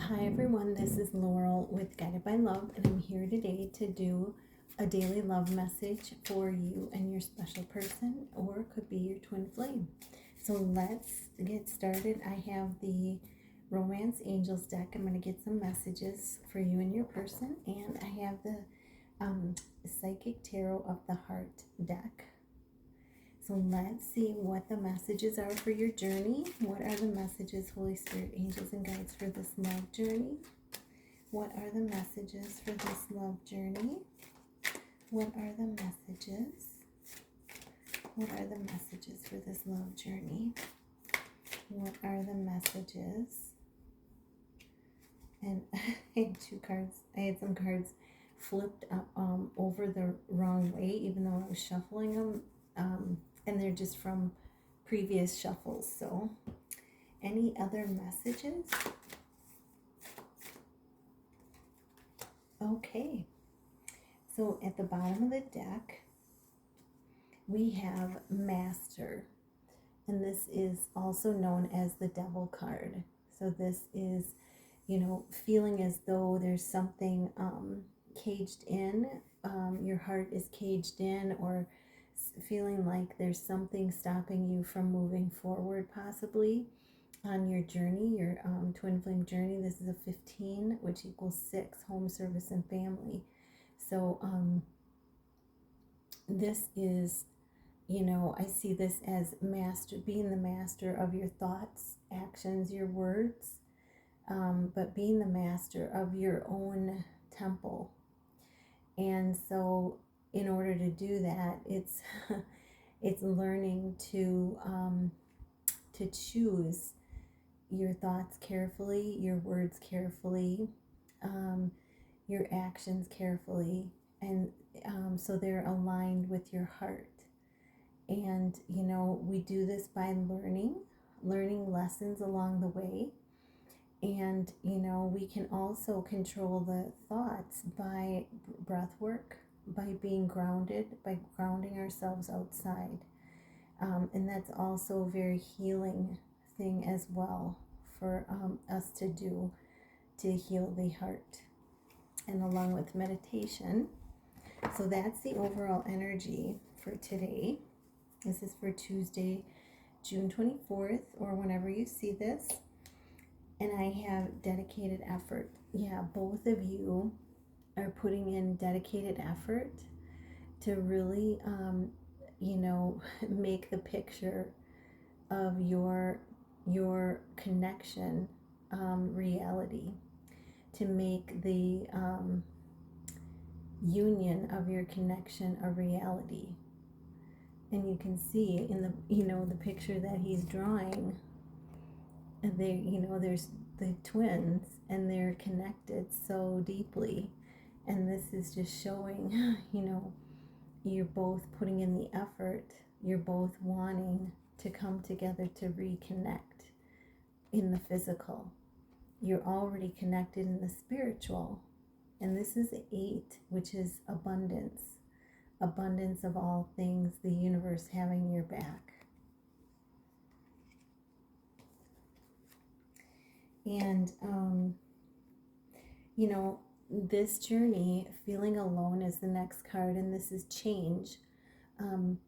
Hi everyone, this is Laurel with Guided by Love, and I'm here today to do a daily love message for you and your special person, or it could be your twin flame. So let's get started. I have the Romance Angels deck. I'm going to get some messages for you and your person, and I have the Psychic Tarot of the Heart deck. So let's see what the messages are for your journey. What are the messages, Holy Spirit, angels, and guides for this love journey? What are the messages for this love journey? What are the messages? What are the messages for this love journey? What are the messages? And I had two cards. I had some cards flipped up over the wrong way, even though I was shuffling them. And they're just from previous shuffles. So, any other messages? Okay. So, at the bottom of the deck, we have Master. And this is also known as the Devil card. So, this is, feeling as though there's something caged in. Your heart is caged in, or feeling like there's something stopping you from moving forward, possibly on your journey, your twin flame journey. This is a 15, which equals 6, home, service, and family. So this is, I see this as being the master of your thoughts, actions, your words, but being the master of your own temple. And so in order to do that, it's it's learning to choose your thoughts carefully, your words carefully, your actions carefully, and so they're aligned with your heart. And we do this by learning lessons along the way. And we can also control the thoughts by breath work, by being grounded, by grounding ourselves outside. And that's also a very healing thing as well for us to do, to heal the heart, and along with meditation. So that's the overall energy for today. This is for Tuesday, June 24th, or whenever you see this. And I have dedicated effort. Yeah, both of you are putting in dedicated effort to really, make the picture of your connection reality, to make the union of your connection a reality. And you can see in the picture that he's drawing, there's the twins, and they're connected so deeply. And this is just showing, you're both putting in the effort, you're both wanting to come together to reconnect in the physical. You're already connected in the spiritual. And this is 8, which is abundance of all things, the universe having your back. And this journey, feeling alone, is the next card, and this is change. On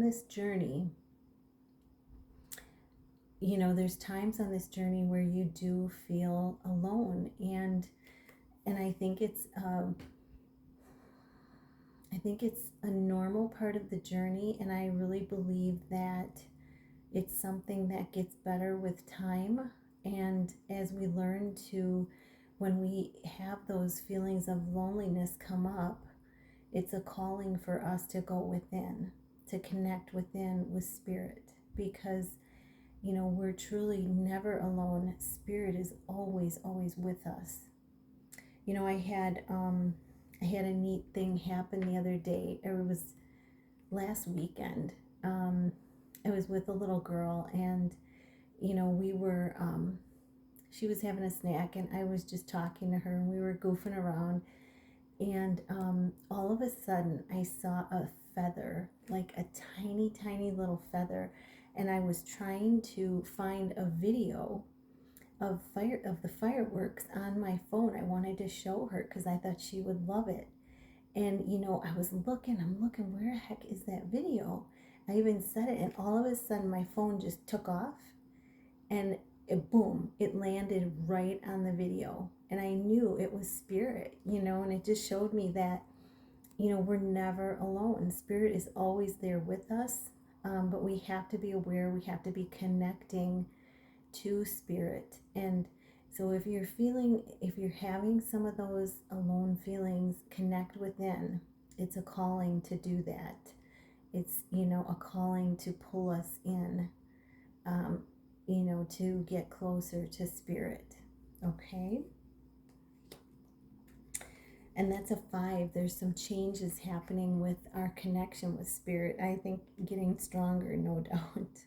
this journey, there's times on this journey where you do feel alone, and I think it's a normal part of the journey, and I really believe that it's something that gets better with time. And as we learn to, when we have those feelings of loneliness come up, it's a calling for us to go within, to connect within with spirit, because we're truly never alone. Spirit is always with us. I had a neat thing happen the other day. It was last weekend. I was with a little girl, and we were she was having a snack, and I was just talking to her, and we were goofing around. And all of a sudden I saw a feather, like a tiny little feather, and I was trying to find a video of the fireworks on my phone. I wanted to show her because I thought she would love it. And I was looking, I'm looking, where the heck is that video? I even said it, and all of a sudden my phone just took off, and boom, it landed right on the video. And I knew it was spirit, and it just showed me that, we're never alone. Spirit is always there with us, but we have to be aware, we have to be connecting to spirit. And so if you're having some of those alone feelings, connect within. It's a calling to do that. It's, a calling to pull us in, to get closer to spirit. Okay? And that's a 5. There's some changes happening with our connection with spirit. I think getting stronger, no doubt.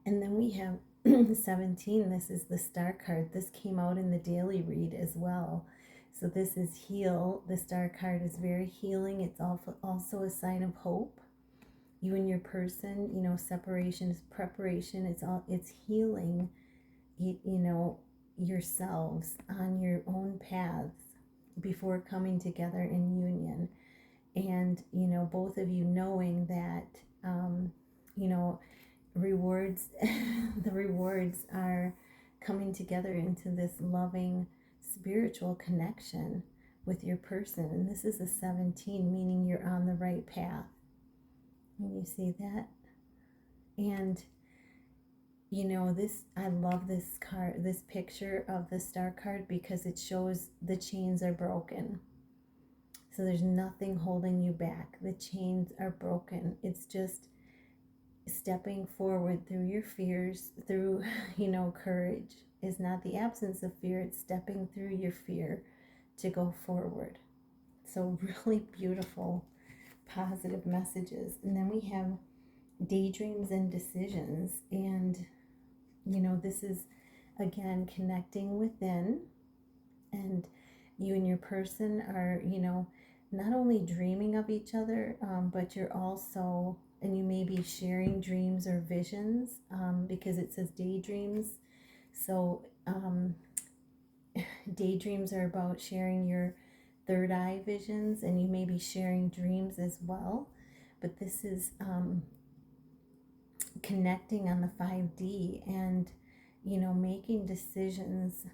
And then we have 17. This is the star card. This came out in the daily read as well. So this is heal. The star card is very healing. It's also a sign of hope. You and your person, separation is preparation. It's healing, yourselves on your own paths before coming together in union. And, both of you knowing that, rewards, the rewards are coming together into this loving spiritual connection with your person. And this is a 17, meaning you're on the right path. When you see that. And I love this card, this picture of the star card, because it shows the chains are broken. So there's nothing holding you back. The chains are broken. It's just stepping forward through your fears, through, courage is not the absence of fear. It's stepping through your fear to go forward. So really beautiful, positive messages. And then we have daydreams and decisions. And, this is, again, connecting within. And you and your person are, not only dreaming of each other, but you're also, and you may be sharing dreams or visions, because it says daydreams. So daydreams are about sharing your third eye visions, and you may be sharing dreams as well. But this is connecting on the 5D and, making decisions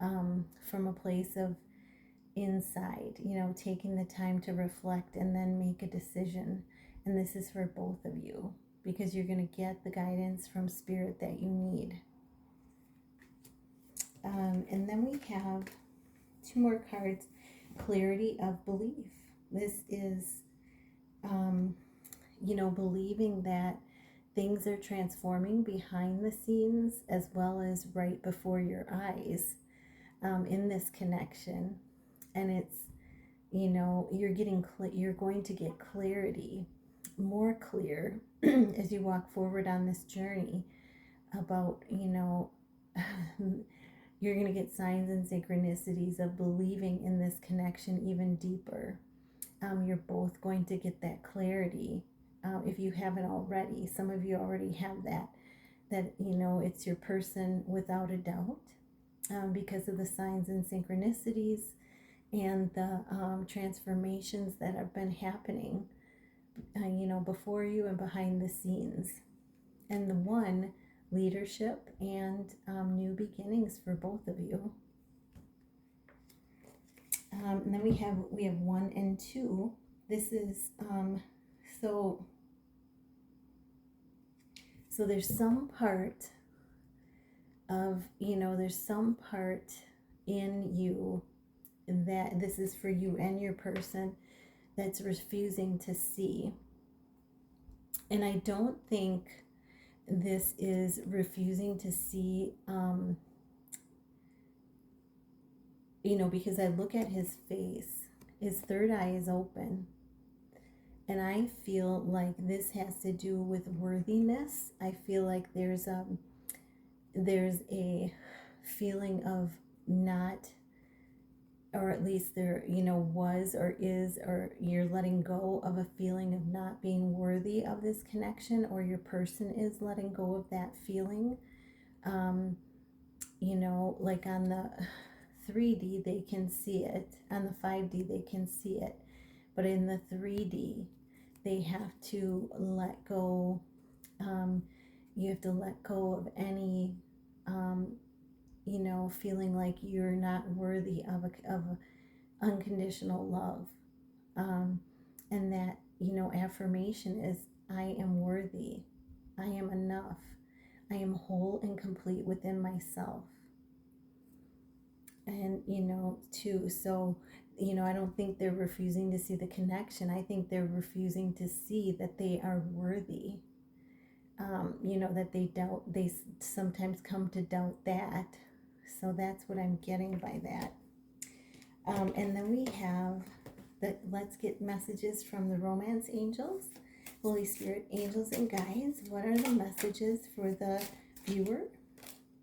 from a place of inside, taking the time to reflect and then make a decision. And this is for both of you, because you're going to get the guidance from spirit that you need. And then we have 2 more cards, clarity of belief. This is, believing that things are transforming behind the scenes as well as right before your eyes, in this connection. And it's, you're going to get clarity, more clear as you walk forward on this journey about, you're going to get signs and synchronicities of believing in this connection even deeper. You're both going to get that clarity. If you haven't already, some of you already have that it's your person without a doubt, because of the signs and synchronicities and the transformations that have been happening, before you and behind the scenes. And the 1, leadership and new beginnings for both of you. And then we have 1 and 2. This is so there's some part of, there's some part in you that this is for you and your person that's refusing to see. And I don't think this is refusing to see, because I look at his face, his third eye is open. And I feel like this has to do with worthiness. I feel like there's a feeling of not, or at least there, was or is, or you're letting go of a feeling of not being worthy of this connection, or your person is letting go of that feeling. like on the 3D, they can see it. On the 5D, they can see it. But in the 3D, they have to let go. You have to let go of any, feeling like you're not worthy of unconditional love. And that, affirmation is, I am worthy. I am enough. I am whole and complete within myself. And, too, so, I don't think they're refusing to see the connection. I think they're refusing to see that they are worthy. That they doubt, they sometimes come to doubt that. So that's what I'm getting by that. And then we have let's get messages from the romance angels, Holy Spirit, angels, and guides. What are the messages for the viewer?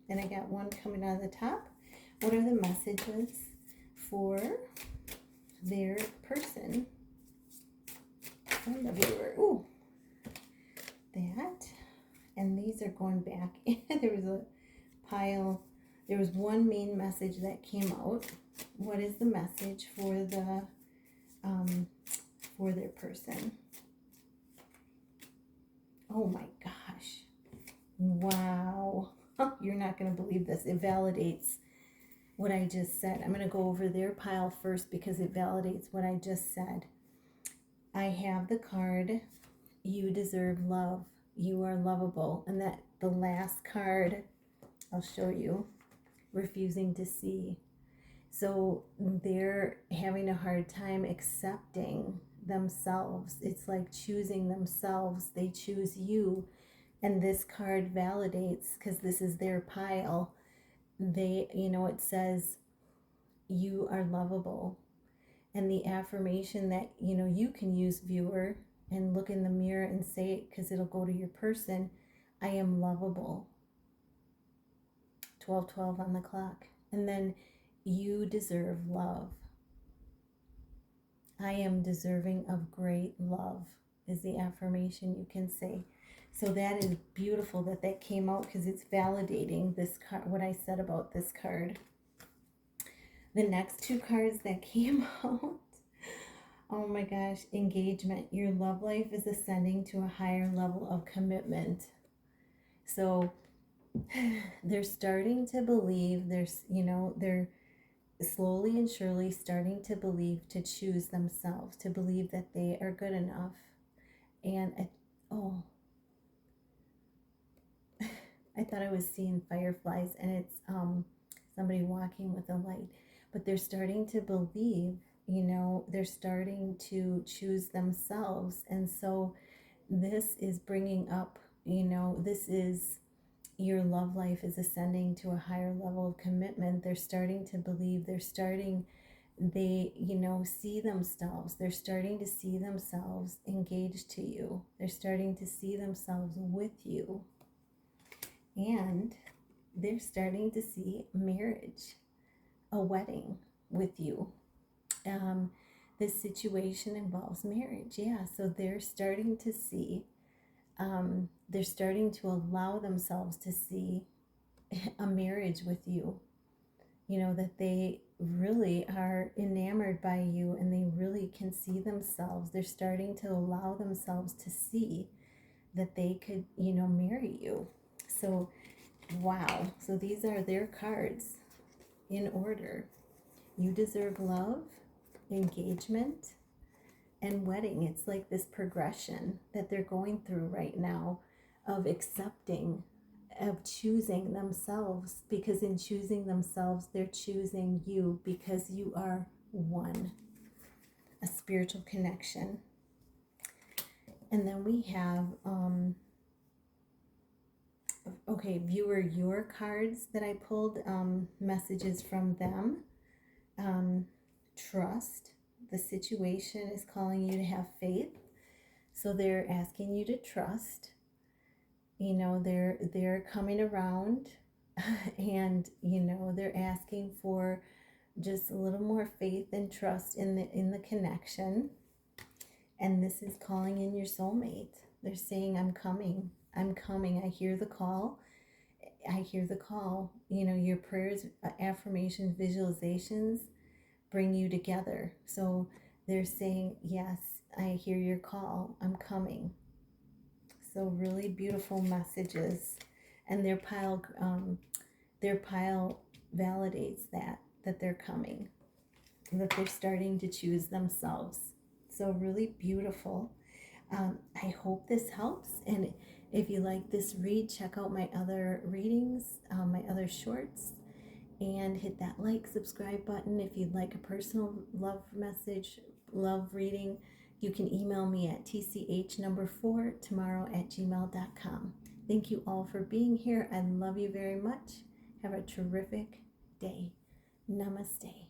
And I got one coming out of the top. What are the messages for their person from the viewer? Ooh, that. And these are going back. There was a pile. There was one main message that came out. What is the message for their person? Oh my gosh. Wow. You're not going to believe this. It validates what I just said. I'm going to go over their pile first because it validates what I just said. I have the card, you deserve love. You are lovable. And that the last card, I'll show you, refusing to see. So they're having a hard time accepting themselves. It's like choosing themselves. They choose you. And this card validates, because this is their pile. It says, you are lovable. And the affirmation that, you can use, viewer, and look in the mirror and say it, because it'll go to your person. I am lovable. 12:12 on the clock. And then, you deserve love. I am deserving of great love is the affirmation you can say. So that is beautiful that came out, because it's validating this card, what I said about this card. The next two cards that came out, oh my gosh, engagement. Your love life is ascending to a higher level of commitment. So they're starting to believe, they're slowly and surely starting to believe, to choose themselves, to believe that they are good enough. And I thought I was seeing fireflies, and it's somebody walking with a light. But they're starting to believe, they're starting to choose themselves. And so this is bringing up, this is, your love life is ascending to a higher level of commitment. They're starting to believe, they see themselves. They're starting to see themselves engaged to you. They're starting to see themselves with you. And they're starting to see marriage, a wedding with you. This situation involves marriage. Yeah, so they're starting to see, they're starting to allow themselves to see a marriage with you. That they really are enamored by you, and they really can see themselves. They're starting to allow themselves to see that they could, marry you. So, wow. So these are their cards in order. You deserve love, engagement, and wedding. It's like this progression that they're going through right now of accepting, of choosing themselves, because in choosing themselves, they're choosing you, because you are one, a spiritual connection. And then we have, viewer, your cards that I pulled, messages from them. Trust. The situation is calling you to have faith. So they're asking you to trust. They're coming around and, they're asking for just a little more faith and trust in the connection. And this is calling in your soulmate. They're saying, I'm coming. I hear the call. your prayers, affirmations, visualizations bring you together. So they're saying, yes, I hear your call, I'm coming. So really beautiful messages. And their pile validates that they're coming, that they're starting to choose themselves. So really beautiful. I hope this helps. And if you like this read, check out my other readings, my other shorts, and hit that like, subscribe button. If you'd like a personal love message, love reading, you can email me at tch4tomorrow@gmail.com. Thank you all for being here. I love you very much. Have a terrific day. Namaste.